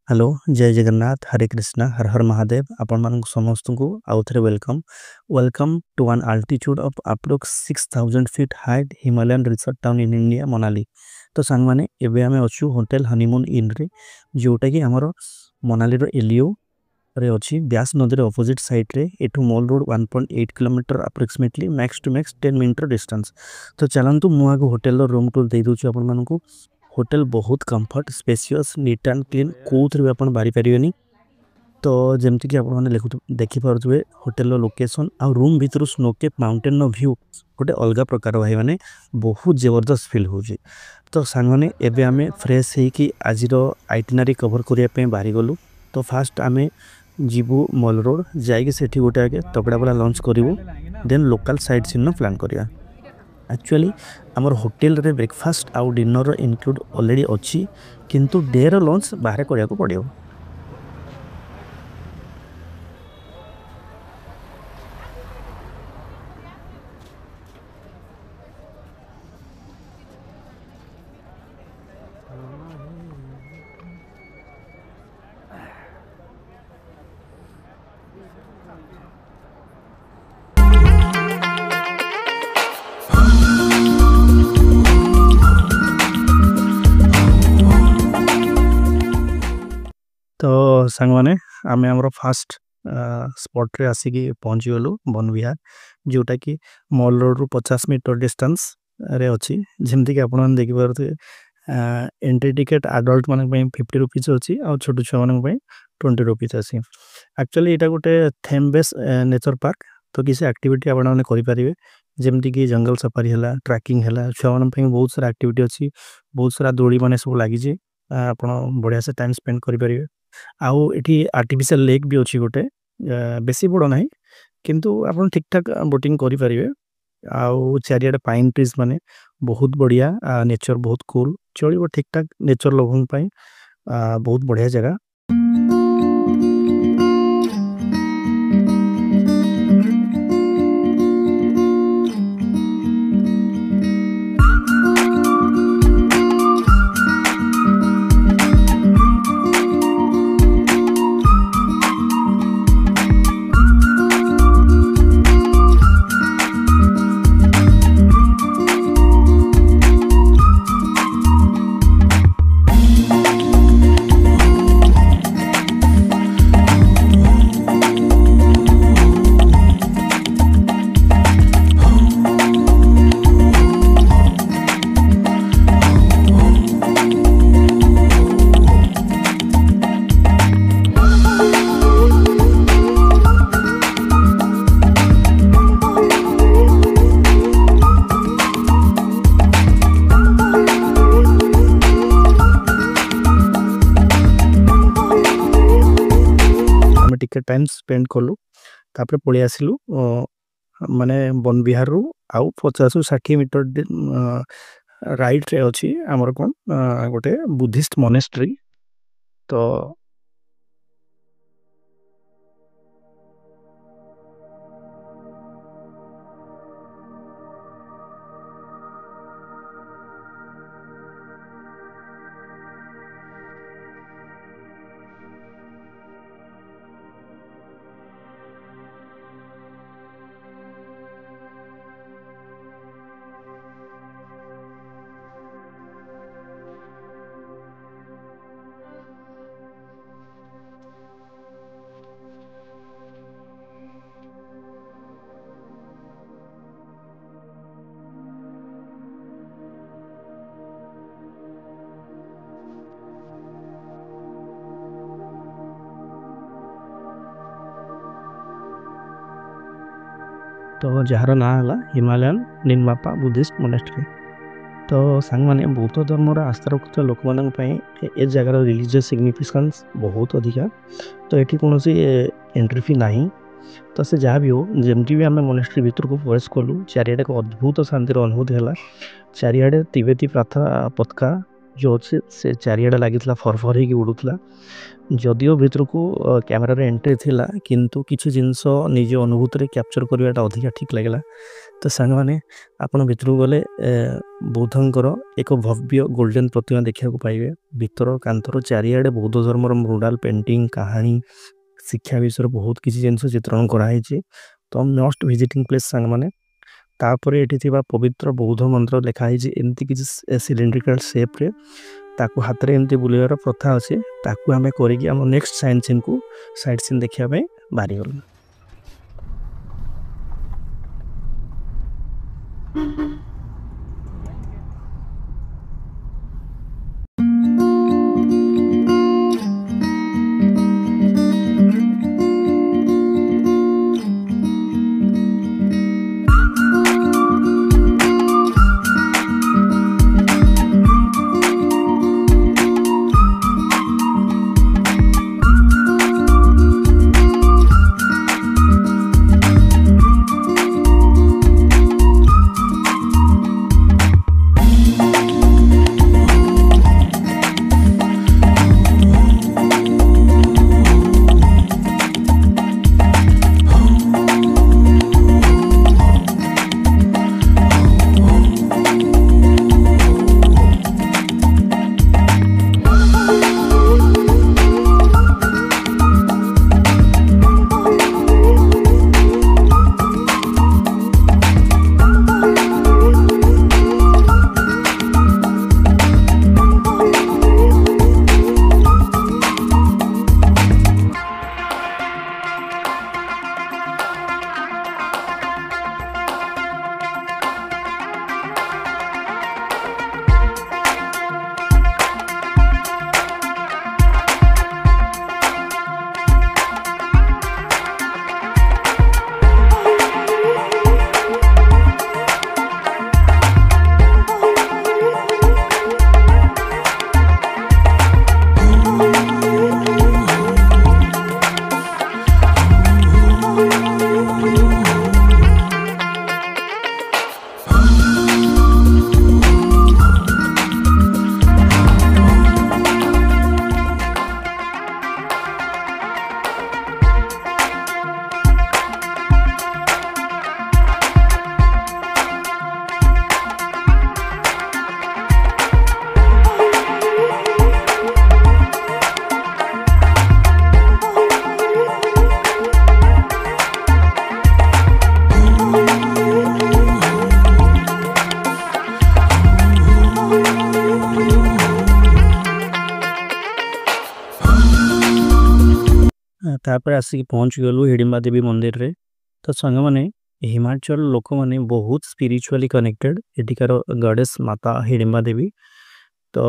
Hello जय जगन्नाथ हरे कृष्णा हर हर महादेव आपण मान समस्त को आउ थे welcome welcome to an altitude of approx 6000 feet height Himalayan resort town in India Manali. तो सांग माने एबे आमे अछु होटल हनीमून इन रे जोटा कि हमर मनाली रो एलियो रे अछि ब्यास नदी रे अपोजिट साइड रे एठू mall road 1.8 kilometre approximately max to max 10 minute distance. तो चलंतु मु आगो होटल रो रूम टूर दे दोछु आपण मान को। होटल बहुत comfort spacious neat and clean कोथरे भी आपण बारी परिबेनी। तो जेमति कि आपण माने देखि पारुथबे होटल रो लोकेशन आ रूम भीतर स्नो केप माउंटेन नो व्यू गोटे अलगा प्रकार भाई माने बहुत जबरदस्त फील होजी। तो सांग माने एबे आमे फ्रेश हे कि आज रो आइटिनरी कवर करिया पे बारी गलु। तो फास्ट आमे जीबू मॉल रोड जाइके सेठी गोटे आगे तबड़ा बड़ा लंच करिवो देन लोकल साइट सीन नो प्लान करिया। एक्चुअली आमर होटल रे ब्रेकफास्ट आउ डिनर इंक्लूड ऑलरेडी अच्छी किंतु डे रो लंच बाहर करिया को पड़ियो। तो सांग माने आमे हमरो फास्ट स्पॉट रे आसी की पहुंची गलु वन विहार जोटा कि मॉल रोड रु 50 मीटर डिस्टेंस रे अछि। जेमति कि आपण देखि परथे एंट्री टिकट एडल्ट माने पई 50 रुपीस अछि और छोटो छुआ माने पई 20 रुपीस अछि। एक्चुअली एटा गोटे थेम बेस नेचर पार्क। तो किसी एक्टिविटी आपण माने करि परिबे जेमति कि जंगल सफारी हला ट्रैकिंग हला छुआ माने पई बहुत सारा एक्टिविटी अछि। बहुत सारा दोड़ी माने सब लागि जे आपण बढ़िया से टाइम स्पेंड करि परिबे। आउ एठी आर्टिफिशियल लेक भी अछि गोटे बेसी बड़ नाही किंतु आपण ठीक ठाक बोटिंग करि परिबे। आउ चारियाडे पाइन ट्रीज माने बहुत बढ़िया नेचर बहुत कूल चलिबो ठीक ठाक नेचर लविंग पई बहुत बढ़िया जगह। टिके टाइम स्पेंड कलु तापर पळि आसिलु माने वन विहार रु आउ 50-60 मीटर राइट रे अछि हमर कोन गोटे बुद्धिस्ट मोनेस्ट्री। तो तो जहार ना हला हिमालयन निनमापा बुद्धिस्ट मोनेस्ट्री। तो सांग माने बौद्ध धर्म रा आस्था रखुत लोक मानन पई ए जगार रिलीजियस सिग्निफिकेंस बहुत अधिका। तो एठी कोनोसी एंट्री फी नाही। तो से जहाँ भी हो जेमती भी आमे मोनेस्ट्री भीतर को प्रवेश कलु चारियाडे को अद्भुत शांतिर अनुभूति हला। चारियाडे तिब्बती प्रार्थना पताका जो अच्छे से चारियाडे लागितला फरफर ही उड़ुतला। जदियो भीतर को कैमरा रे एंट्री थिला किंतु किछि जिंस निजे अनुभूति रे कैप्चर करबाटा अधिका ठीक लागला। तो सांग माने आपण भितर गले बौद्धंकर एक भव्य गोल्डन प्रतिमा देखा पाइबे भितर कांथर चारिआडे बौद्ध धर्मर मुराल पेंटिंग कहानी शिक्षा विषय बहुत किसी जिनस चित्रण कराई तो मस्ट विजिटिंग प्लेस सांग माने तापर एठी थिबा पवित्र बौद्ध मंत्र लिखाई एमती किसी सिलिंड्रिकल शेप रे ताकू हाथ रे एमती बुलेवार प्रथा अछि ताकू हमें करिकि हम नेक्स्ट साइंस सीन को साइड सीन देखिया पे बारी गल। तापर आसिक पहुँच गलु हिडिंबा देवी मंदिर रे तो संग माने हिमाचल लोक माने बहुत स्पिरिचुअली कनेक्टेड एटिकार गॉडेस माता हिडिंबा देवी तो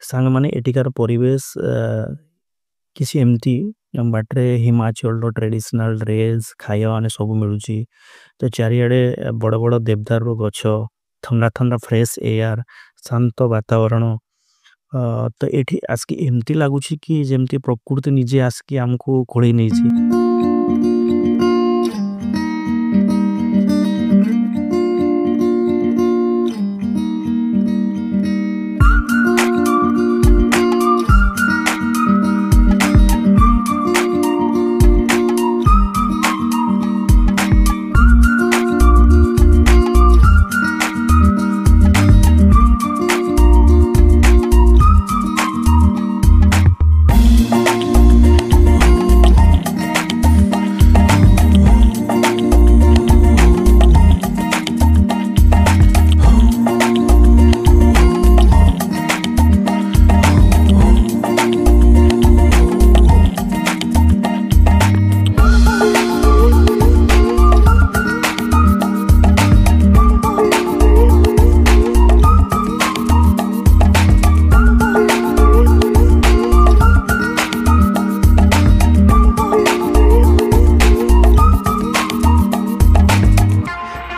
संग माने एटिकार परिवेश किसी एमती बाटरे हिमाचल रो ट्रेडिशनल ड्रेस खाया आने सब मिलुची तो चारियाडे बड़ बड़ देवदार रो गछ ठंडा ठंडा फ्रेश एयर शांत वातावरण तो एठी आसकी एमती लागुची कि जेमती प्रकृति निजे आसकी हमको खोली नहीं छी।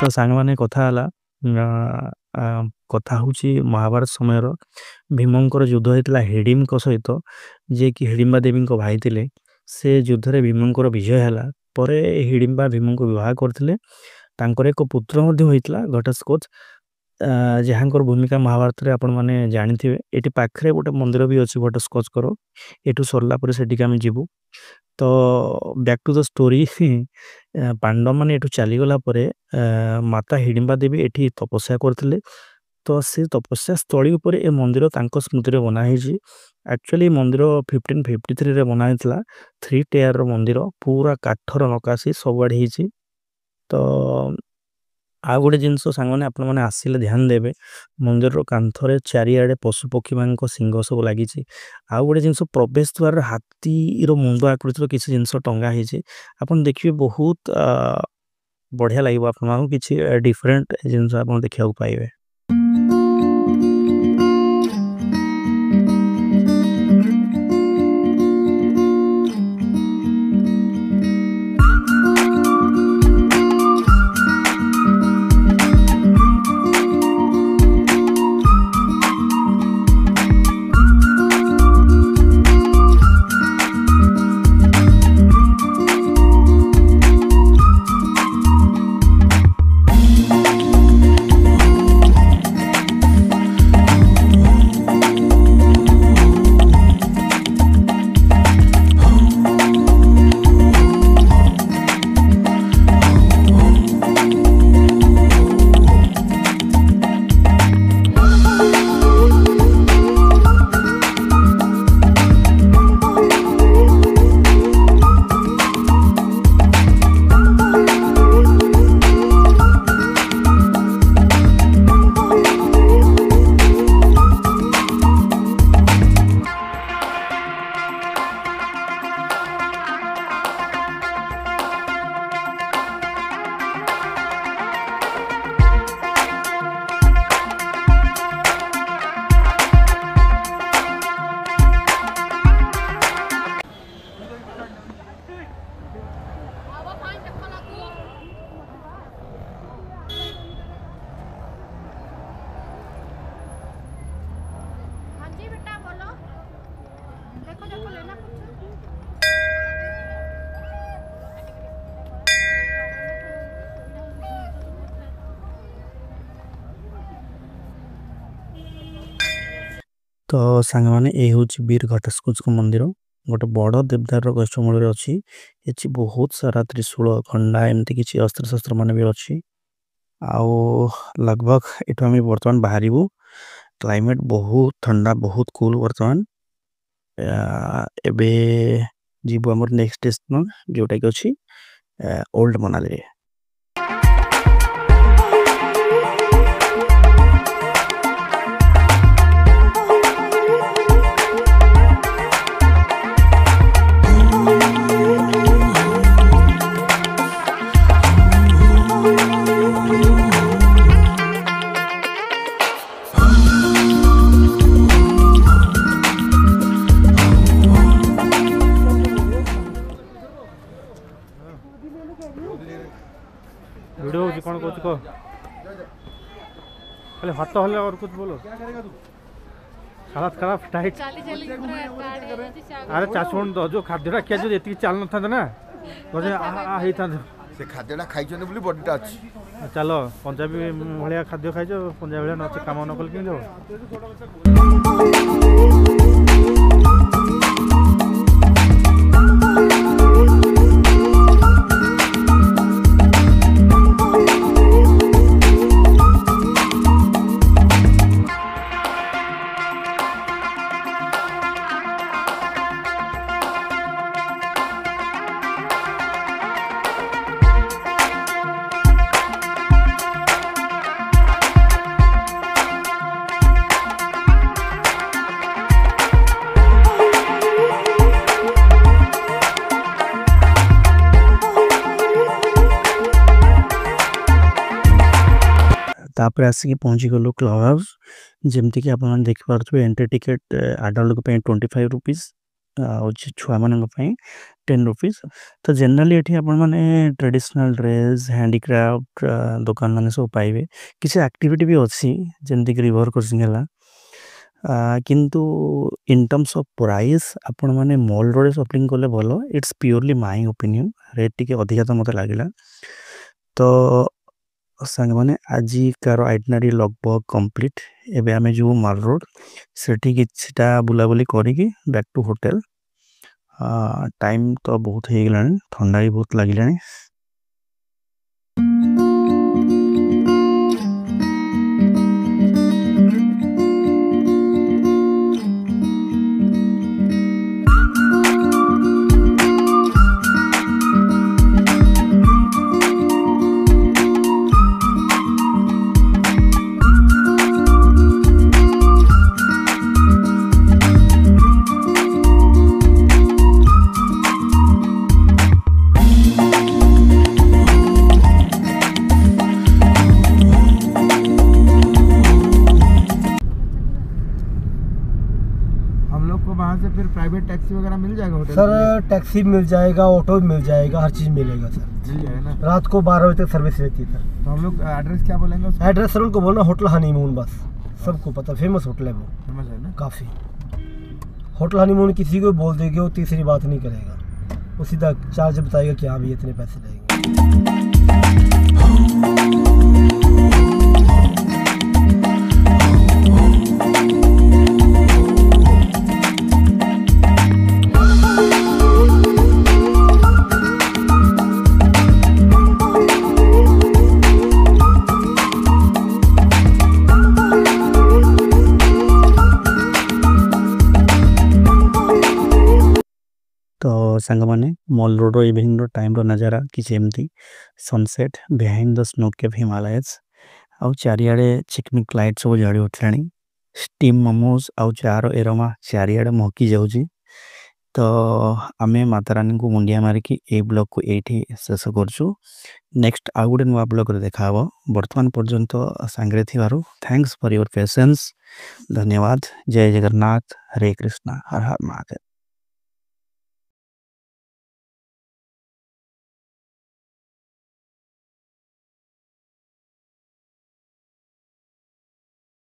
तो सांग माने कथा हला कथा होची महाभारत समय रो भीमंकर युद्ध होइतला हिडिंबा सहित जे कि हिडिंबा देवी को भाई थिले से युद्ध रे भीमंकर विजय हला परे हिडिंबा भीमंको विवाह करथिले तांकर एक पुत्र मध्ये होइतला घटस्कोच ଯାହାଙ୍କର ଭୂମିକା ମହାଭାରତରେ ଆପଣମାନେ ଜାଣିଥିବେ। ଏଠି ପାଖରେ ଗୋଟେ ମନ୍ଦିର ବି ଅଛି ବଟରସ୍କଚଙ୍କର। ଏଠୁ ସରିଲା ପରେ ସେଠିକି ଆମେ ଯିବୁ। ତ ବ୍ୟାକ୍ ଟୁ ଦ ଷ୍ଟୋରୀ ପାଣ୍ଡବମାନେ ଏଠୁ ଚାଲିଗଲା ପରେ ମାତା ହିଡ଼ିମ୍ବା ଦେବୀ ଏଠି ତପସ୍ୟା କରିଥିଲେ। ତ ସେ ତପସ୍ୟା ସ୍ଥଳୀ ଉପରେ ଏ ମନ୍ଦିର ତାଙ୍କ ସ୍ମୃତିରେ ବନା ହେଇଛି। ଆକ୍ଚୁଆଲି ଏ ମନ୍ଦିର 1553ରେ ବନା ହେଇଥିଲା। 3 tier ମନ୍ଦିର ପୁରା କାଠର ନକାଶୀ ସବୁଆଡ଼େ ହେଇଛି। ତ ଆଉ ଗୋଟେ ଜିନିଷ ସାଙ୍ଗମାନେ ଆପଣମାନେ ଆସିଲେ ଧ୍ୟାନ ଦେବେ ମନ୍ଦିରର କାନ୍ଥରେ ଚାରିଆଡ଼େ ପଶୁପକ୍ଷୀମାନଙ୍କ ଶିଙ୍ଗ ସବୁ ଲାଗିଛି। ଆଉ ଗୋଟେ ଜିନିଷ ପ୍ରବେଶ ଦ୍ୱାରରେ ହାତୀର ମୁଣ୍ଡ ଆକୃତିର କିଛି ଜିନିଷ ଟଙ୍ଗା ହେଇଛି। ଆପଣ ଦେଖିବେ ବହୁତ ବଢ଼ିଆ ଲାଗିବ ଆପଣମାନଙ୍କୁ କିଛି ଡିଫରେଣ୍ଟ ଜିନିଷ ଆପଣ ଦେଖିବାକୁ ପାଇବେ। ତ ସାଙ୍ଗମାନେ ଏ ହେଉଛି ବୀର ଘଟସ୍କଚଙ୍କ ମନ୍ଦିର। ଗୋଟେ ବଡ଼ ଦେବଦାର ଗଛ ମୂଳରେ ଅଛି। ଏଠି ବହୁତ ସାରା ତ୍ରିଶୂଳ ଖଣ୍ଡା ଏମିତି କିଛି ଅସ୍ତ୍ରଶସ୍ତ୍ର ମାନେ ବି ଅଛି। ଆଉ लगभग ଏଠୁ ଆମେ ବର୍ତ୍ତମାନ ବାହାରିବୁ। କ୍ଲାଇମେଟ୍ ବହୁତ ଥଣ୍ଡା ବହୁତ କୁଲ୍ ବର୍ତ୍ତମାନ। ଏବେ ଯିବୁ ଆମର ନେକ୍ସଟ ଡେଷ୍ଟିନେସନ୍ ଯେଉଁଟାକି ଅଛି ଓଲ୍ଡ ମନାଲିରେ। वीडियो होची कौन कुछ को खाली हाथ हल्ले और कुछ बोलो। हालत खराब टाइट अरे चाषण दो जो खाद्यटा किया जो एति चाल न था ना बोले आ हेई था से खाद्यटा खाइछन बोली बॉडीटा अछि। चलो पंजाबी भलिया खाद्य खाइछो पंजाबी भलिया नच काम न कल कि जो तापर आसिक पहुँची गलु क्लब हाउस जमती कि आप देखिपे एंट्री टिकेट आडल्ट 25 रुपीज छुआ मान 10 रुपीज। तो जनरली ये आपने ट्रेडिशनल ड्रेस हैंडीक्राफ्ट दुकान मान सब पाइबे किसी एक्टिविटी भी अच्छी जमती कि रिवर क्रॉसिंग है किंतु इन टर्म्स ऑफ प्राइस आपण माने मॉल रे शॉपिंग कले भलो। It's purely my opinion rate टिके अधिका तो मते लागिला। तो सांग माने आजी कार आइटनरी लगभग कंप्लीट एबे आमे जो माल रोड सेठी किछटा बुलाबुली करिकी बैक टू होटल टाइम तो बहुत हे गेलानी ठंडा भी बहुत लागिलानी हम लोग को वहाँ से फिर प्राइवेट टैक्सी वगैरह मिल जाएगा होटल सर टैक्सी भी मिल जाएगा, ऑटो भी मिल जाएगा, हर चीज़ मिलेगा सर। जी है ना। रात को 12 बजे तक सर्विस रहती है सर। तो हम लोग एड्रेस क्या बोलेंगे उसका? एड्रेस सर उनको बोलना होटल हनीमून, बस सबको पता, फेमस होटल है वो, समझ है ना। काफ़ी। होटल हनीमून किसी को बोल देगी वो तीसरी बात नहीं करेगा, वो सीधा चार्ज बताएगा कि हाँ भैया इतने पैसे लगेंगे। तो सांग माने मॉल रोड रो इवनिंग रो टाइम रो नजारा किछ एमती sunset behind the snow cave Himalayas आउ चारियाडे चिकमिक लाइट सब जड़ी उठलाणी स्टीम मोमोज आउ चारो एरोमा चारियाडे महकी जाउची तो आमे मातारानी को मुंडिया मारी कि ए ब्लॉग को एठी शेष करछु नेक्स्ट आउ गुडे नुवा ब्लॉग रे देखाबो वर्तमान पर्यंत सांगरे थिवारु थैंक्स फॉर योर पेशेंस धन्यवाद जय जगन्नाथ हरे कृष्णा हर हर महादेव।